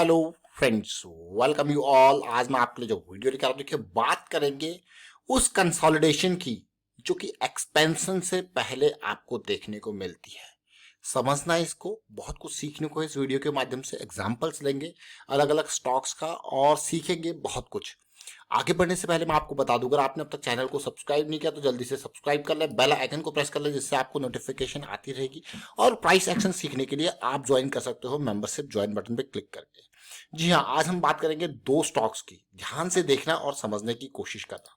Hello friends, welcome you all. आज मैं आपके लिए जो वीडियो लेकर आ रहा हूं, देखिए बात करेंगे उस कंसोलिडेशन की जो कि एक्सपेंशन से पहले आपको देखने को मिलती है। समझना है, इसको बहुत कुछ सीखने को है इस वीडियो के माध्यम से। एग्जांपल्स लेंगे अलग अलग स्टॉक्स का और सीखेंगे बहुत कुछ। आगे बढ़ने से पहले मैं आपको बता दूं, अगर आपने अब तक चैनल को सब्सक्राइब नहीं किया तो जल्दी से सब्सक्राइब कर ले, बेल आइकन को प्रेस कर ले, जिससे आपको नोटिफिकेशन आती रहेगी। और प्राइस एक्शन सीखने के लिए आप ज्वाइन कर सकते हो मेंबरशिप ज्वाइन बटन पे क्लिक करके। जी हाँ, आज हम बात करेंगे दो स्टॉक्स की। ध्यान से देखना और समझने की कोशिश करना।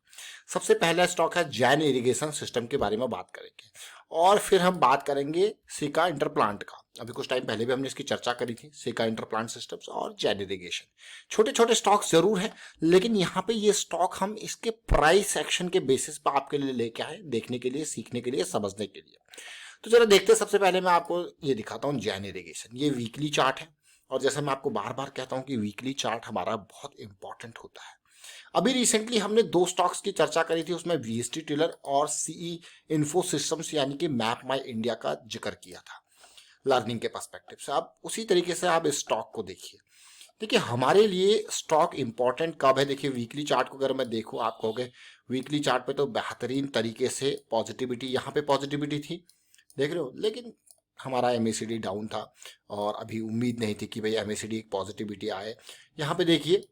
सबसे पहला स्टॉक है जैन इरिगेशन सिस्टम के बारे में बात करेंगे, और फिर हम बात करेंगे सिका इंटरप्लांट का। अभी कुछ टाइम पहले भी हमने इसकी चर्चा करी थी, सिका इंटरप्लांट सिस्टम्स और जैन इरिगेशन। छोटे छोटे स्टॉक्स जरूर हैं, लेकिन यहाँ पे ये स्टॉक हम इसके प्राइस एक्शन के बेसिस पर आपके लिए लेके आए, देखने के लिए, सीखने के लिए, समझने के लिए। तो जरा देखते हैं। सबसे पहले मैं आपको ये दिखाता हूँ जैन इरिगेशन। ये वीकली चार्ट है, और जैसे मैं आपको बार बार कहता हूँ कि वीकली चार्ट हमारा बहुत इंपॉर्टेंट होता है। अभी रिसेंटली हमने दो स्टॉक्स की चर्चा करी थी, उसमें वीएसटी टिलर और सीई इन्फो सिस्टम्स यानी कि मैप माई इंडिया का जिक्र किया था लर्निंग के पर्सपेक्टिव से। अब उसी तरीके से आप इस स्टॉक को देखिए। देखिए हमारे लिए स्टॉक इंपॉर्टेंट कब है। देखिए वीकली चार्ट को अगर मैं देखूं, आप कहोगे वीकली चार्ट पे तो बेहतरीन तरीके से पॉजिटिविटी, यहाँ पे पॉजिटिविटी थी, देख रहे हो, लेकिन हमारा एमएसीडी डाउन था और अभी उम्मीद नहीं थी कि भाई एमएसीडी एक पॉजिटिविटी आए। यहाँ पे देखिए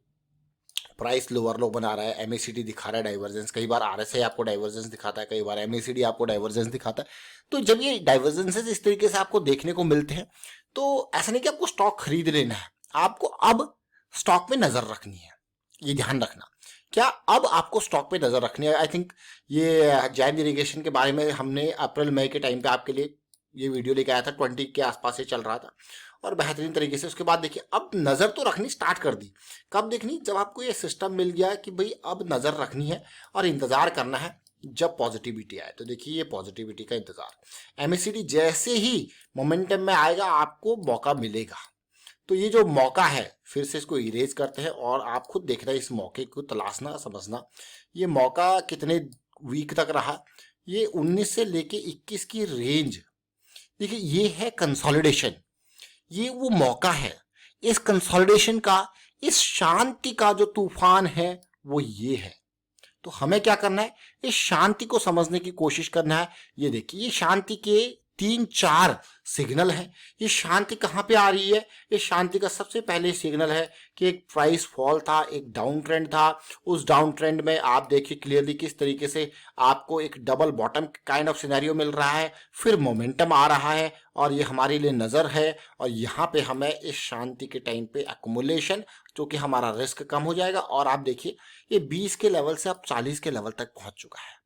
प्राइस लोअर लो बना रहा है, एमएसीडी दिखा रहा है डाइवर्जेंस। कई बार आरएसआई आपको डाइवर्जेंस दिखाता है, कई बार एमएसीडी आपको डाइवर्जेंस दिखाता है। तो जब ये डाइवर्जेंसेस इस तरीके से आपको देखने को मिलते हैं, तो ऐसा नहीं कि आपको स्टॉक खरीद लेना है, आपको अब स्टॉक पे नजर रखनी है। ये ध्यान रखना, क्या अब आपको स्टॉक पे नजर रखनी है। आई थिंक ये जैन इरिगेशन के बारे में हमने अप्रैल मई के टाइम पे आपके लिए ये वीडियो लेके आया था, 20 के आसपास से चल रहा था और बेहतरीन तरीके से। उसके बाद देखिए अब नजर तो रखनी स्टार्ट कर दी। कब देखनी? जब आपको ये सिस्टम मिल गया कि भाई अब नजर रखनी है और इंतजार करना है जब पॉजिटिविटी आए। तो देखिए ये पॉजिटिविटी का इंतजार, एमएसीडी जैसे ही मोमेंटम में आएगा आपको मौका मिलेगा। तो ये जो मौका है, फिर से इसको इरेज करते हैं और आप खुद देखना, इस मौके को तलाशना, समझना। ये मौका कितने वीक तक रहा, ये 19 से लेके 21 की रेंज। देखिए ये है कंसोलिडेशन, ये वो मौका है। इस कंसोलिडेशन का, इस शांति का जो तूफान है वो ये है। तो हमें क्या करना है, इस शांति को समझने की कोशिश करना है। ये देखिए ये शांति के 3-4 सिग्नल हैं। ये शांति कहाँ पे आ रही है? इस शांति का सबसे पहले सिग्नल है कि एक प्राइस फॉल था, एक डाउन ट्रेंड था। उस डाउन ट्रेंड में आप देखिए क्लियरली किस तरीके से आपको एक double bottom kind of scenario मिल रहा है, फिर मोमेंटम आ रहा है और ये हमारे लिए नजर है। और यहाँ पे हमें इस शांति के टाइम पे एक्युमुलेशन, जो कि हमारा रिस्क कम हो जाएगा। और आप देखिए ये 20 के लेवल से अब 40 के लेवल तक पहुंच चुका है।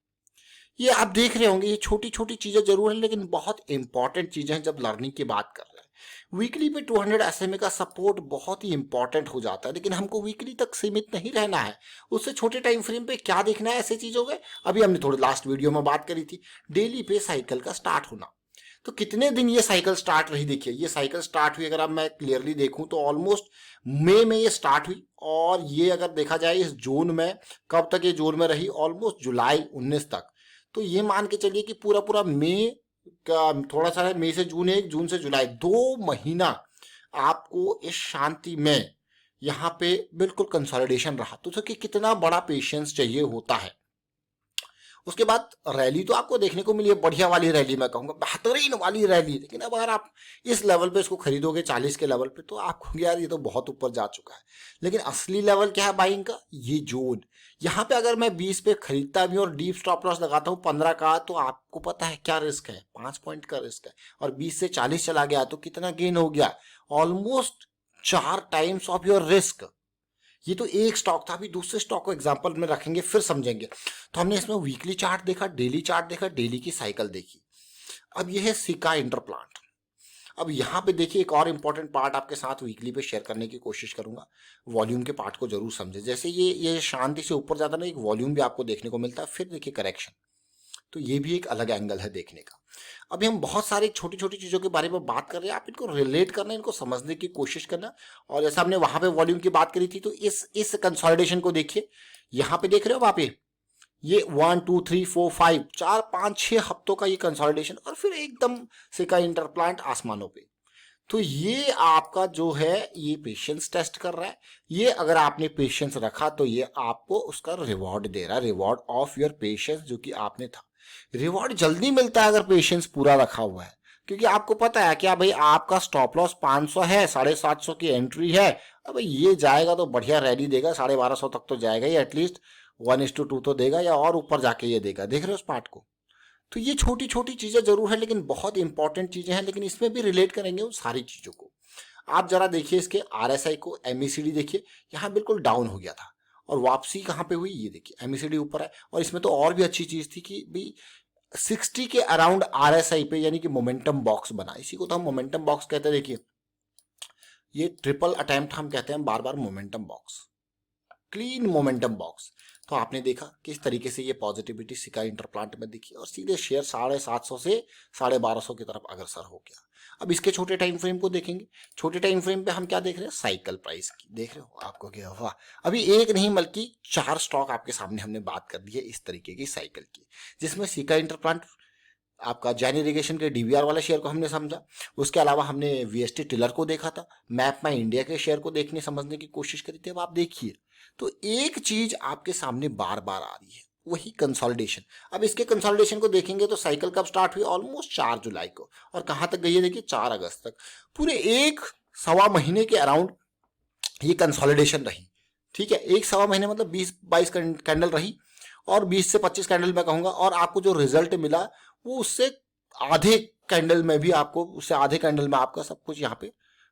ये आप देख रहे होंगे, ये छोटी छोटी चीजें जरूर हैं, लेकिन बहुत इंपॉर्टेंट चीजें हैं जब लर्निंग की बात कर रहे हैं। वीकली पे 200 एसएमए का सपोर्ट बहुत ही इंपॉर्टेंट हो जाता है, लेकिन हमको वीकली तक सीमित नहीं रहना है। उससे छोटे टाइम फ्रेम पे क्या देखना है ऐसे चीजों में। अभी हमने थोड़ी लास्ट वीडियो में बात करी थी डेली पे साइकिल का स्टार्ट होना। तो कितने दिन ये साइकिल स्टार्ट रही? देखिए ये साइकिल स्टार्ट हुई, अगर अब मैं क्लियरली देखूं तो ऑलमोस्ट मई में ये स्टार्ट हुई, और ये अगर देखा जाए इस जोन में, कब तक ये जोन में रही? ऑलमोस्ट जुलाई 19 तक। तो ये मान के चलिए कि पूरा पूरा मई का, थोड़ा सा मई से जून, 1 जून से जुलाई, 2 महीना आपको इस शांति में यहाँ पे बिल्कुल कंसोलिडेशन रहा। तो कि कितना बड़ा पेशेंस चाहिए होता है। उसके बाद रैली तो आपको देखने को मिली है, बढ़िया वाली रैली, मैं कहूँगा बेहतरीन वाली रैली। लेकिन अब अगर आप इस लेवल पे इसको खरीदोगे 40 के लेवल पे, तो आप कहोगे यार ये तो बहुत ऊपर जा चुका है। लेकिन असली लेवल क्या है बाइंग का? ये जोन। यहाँ पे अगर मैं 20 पे खरीदता भी और डीप स्टॉप लॉस लगाता हूँ 15 का, तो आपको पता है क्या रिस्क है? 5 पॉइंट का रिस्क है। और 20 से 40 चला गया तो कितना गेन हो गया? Almost 4 times of your risk. ये तो एक स्टॉक था। अभी दूसरे स्टॉक को एग्जांपल में रखेंगे, फिर समझेंगे। तो हमने इसमें वीकली चार्ट देखा, डेली चार्ट देखा, डेली की साइकिल देखी। अब ये है सिका इंटरप्लांट। अब यहाँ पे देखिए एक और इंपॉर्टेंट पार्ट आपके साथ वीकली पे शेयर करने की कोशिश करूंगा। वॉल्यूम के पार्ट को जरूर समझे। जैसे ये शांति से ऊपर जाता ना, एक वॉल्यूम भी आपको देखने को मिलता है। फिर देखिए करेक्शन, तो ये भी एक अलग एंगल है देखने का। अभी हम बहुत सारी छोटी छोटी चीजों के बारे में बात कर रहे हैं, आप इनको रिलेट करना, इनको समझने की कोशिश करना। और जैसा हमने वहां पे वॉल्यूम की बात करी थी, तो इस कंसोलिडेशन को देखिए। यहाँ पे देख रहे हो आप, ये 1 2 3 4 5 4 5 6 हफ्तों का ये कंसोलिडेशन, और फिर एकदम सिका इंटरप्लांट आसमानों पे। तो ये आपका जो है ये पेशेंस टेस्ट कर रहा है। ये अगर आपने पेशेंस रखा तो ये आपको उसका रिवॉर्ड दे रहा है, रिवॉर्ड ऑफ योर पेशेंस जो कि आपने था। रिवॉर्ड जल्दी मिलता है अगर पेशेंस पूरा रखा हुआ है, क्योंकि आपको पता है क्या भाई आपका स्टॉप लॉस 500 है, 750 की एंट्री है। अब ये जाएगा तो बढ़िया रैली देगा, 1250 तक तो जाएगा ही, एटलीस्ट 1:2 तो देगा या और ऊपर जाके ये देगा। देख रहे हो उस पार्ट को? तो ये छोटी छोटी चीजें जरूर है लेकिन बहुत इंपॉर्टेंट चीजें हैं, लेकिन इसमें भी रिलेट करेंगे उन सारी चीजों को। आप जरा देखिए इसके आरएसआई को, एमएसीडी देखिए, यहाँ बिल्कुल डाउन हो गया था और वापसी कहाँ पे हुई, ये देखिए एमएसीडी ऊपर है। और इसमें तो और भी अच्छी चीज थी कि भाई 60 के अराउंड आरएसआई पे यानी कि मोमेंटम बॉक्स बना, इसी को तो हम मोमेंटम बॉक्स कहते हैं। देखिए ये ट्रिपल अटेम्प्ट हम कहते हैं बार बार momentum box, clean momentum box. तो आपने देखा किस तरीके से ये पॉजिटिविटी सिका इंटरप्लांट में दिखी और सीधे शेयर 750 से 1250 की तरफ अग्रसर हो गया। अब इसके छोटे टाइम फ्रेम को देखेंगे। छोटे टाइम फ्रेम पे हम क्या देख रहे हैं, साइकिल प्राइस की देख रहे हो। आपको क्या हुआ, अभी एक नहीं बल्कि 4 स्टॉक आपके सामने हमने बात कर दी है इस तरीके की साइकिल की, जिसमें सिका इंटरप्लांट, आपका जैन इरिगेशन के डीवीआर वाला शेयर को हमने समझा। उसके अलावा हमने वीएसटी टिलर को देखा था, मैप माई इंडिया के शेयर को देखने समझने की कोशिश करी थी। अब आप देखिए तो एक चीज आपके सामने बार बार आ रही है, वही कंसोलिडेशन। अब इसके कंसोलिडेशन को देखेंगे तो साइकिल कब स्टार्ट हुई, ऑलमोस्ट 4 जुलाई को, और कहां तक गई है देखिए 4 अगस्त तक। पूरे एक सवा महीने के अराउंड ये कंसोलिडेशन रही। ठीक है, एक सवा महीने मतलब 20-22 कैंडल रही, और 20 से 25 कैंडल मैं कहूंगा। और आपको जो रिजल्ट मिला वो उससे आधे कैंडल में भी, आपको उससे आधे कैंडल में आपका सब कुछ यहाँ पे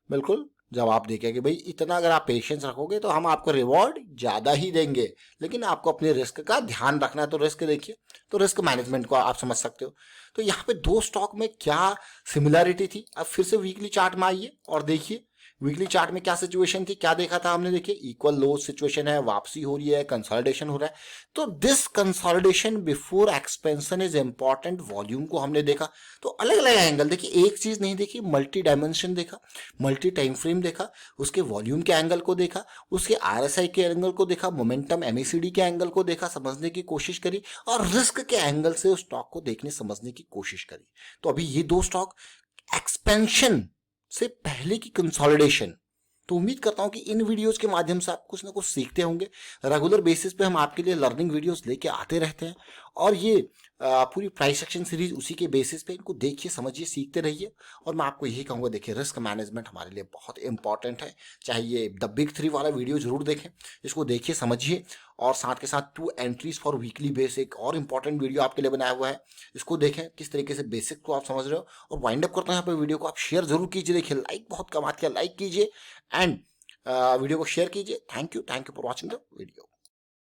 बिल्कुल जवाब देगा कि भाई इतना अगर आप पेशेंस रखोगे तो हम आपको रिवॉर्ड ज्यादा ही देंगे, लेकिन आपको अपने रिस्क का ध्यान रखना है। तो रिस्क देखिए, तो रिस्क मैनेजमेंट को आप समझ सकते हो। तो यहाँ पे दो स्टॉक में क्या सिमिलैरिटी थी, अब फिर से वीकली चार्ट में आइए और देखिए वीकली चार्ट में क्या सिचुएशन थी, क्या देखा था हमने। देखिए इक्वल लो सिचुएशन है, वापसी हो रही है, कंसोलिडेशन हो रहा है। तो this consolidation before expansion is important. Volume को हमने देखा तो अलग अलग एंगल देखिए, एक चीज नहीं देखी, मल्टी डायमेंशन देखा, मल्टी टाइम फ्रेम देखा, उसके वॉल्यूम के एंगल को देखा, उसके आरएसआई के एंगल को देखा, मोमेंटम एमएसीडी के एंगल को देखा, समझने की कोशिश करी, और रिस्क के एंगल से उस स्टॉक को देखने समझने की कोशिश करी। तो अभी ये दो स्टॉक एक्सपेंशन से पहले की कंसोलिडेशन। तो उम्मीद करता हूं कि इन वीडियोस के माध्यम से आप कुछ ना कुछ सीखते होंगे। रेगुलर बेसिस पे हम आपके लिए लर्निंग वीडियोस लेके आते रहते हैं, और ये पूरी प्राइस एक्शन सीरीज उसी के बेसिस पे, इनको देखिए, समझिए, सीखते रहिए। और मैं आपको यही कहूंगा, देखिए रिस्क मैनेजमेंट हमारे लिए बहुत इंपॉर्टेंट है। चाहे ये द बिग 3 वाला वीडियो जरूर देखें, इसको देखिए, समझिए, और साथ के साथ 2 एंट्रीज फॉर वीकली बेस एक और इंपॉर्टेंट वीडियो आपके लिए बनाया हुआ है, इसको देखें किस तरीके से बेसिक को आप समझ रहे हो। और वाइंड अप करते हैं यहाँ पे वीडियो को, आप शेयर जरूर कीजिए। देखिए लाइक बहुत कम आती है, लाइक कीजिए एंड वीडियो को शेयर कीजिए। Thank you for watching the video.